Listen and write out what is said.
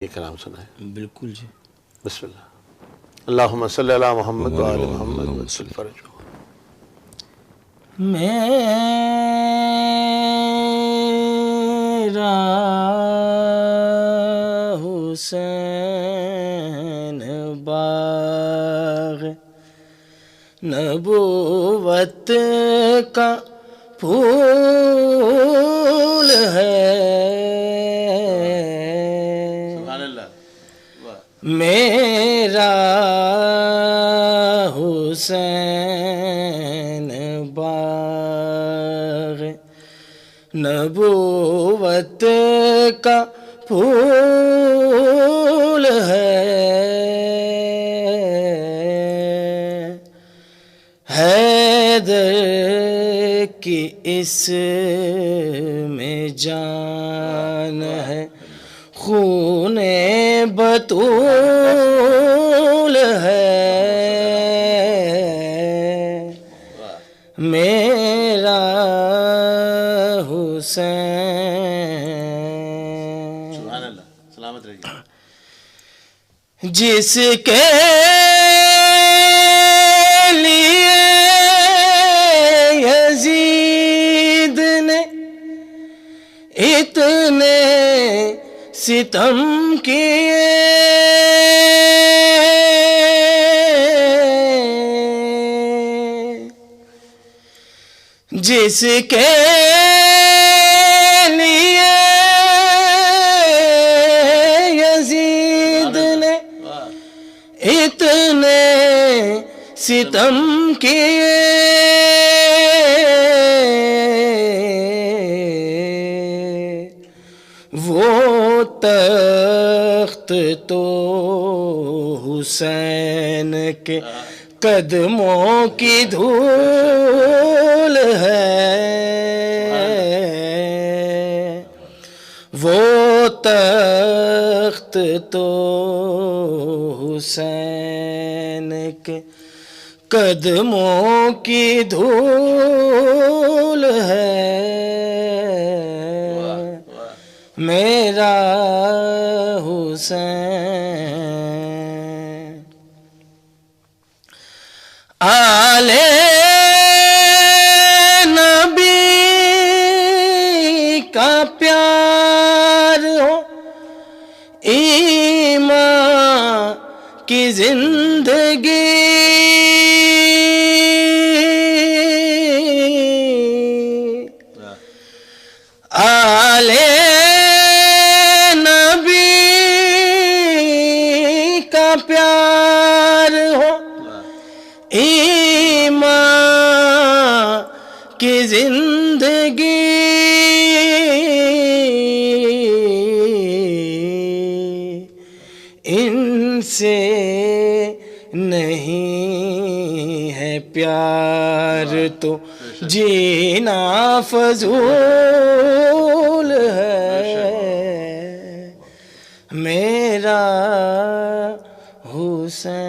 یہ کلام سنا ہے؟ بالکل جی. بسم اللہ. اللہم صلی علی محمد و آل محمد وسل فرج. میرا حسین باغ نبوت کا پھول ہے. میرا حسین باغ نبوت کا پھول ہے. حیدر کی اس میں جان ہے، خون بطول ہے. میرا حسین سبحان اللہ. سلامت رہیے. جس کے لیے یزید نے اتنے ستم کیے، جس کے لیے یزید نے اتنے ستم کیے، وہ تخت تو حسین کے قدموں کی دھول ہے. وہ تخت تو حسین کے قدموں کی دھول ہے. میرا حسین آل نبی کا پیار ہو، ایمان کی زندگی آل نبی کا پیار ہو، ایمان کی زندگی. ان سے نہیں ہے پیار تو جینا فضول ہے. میرا حسین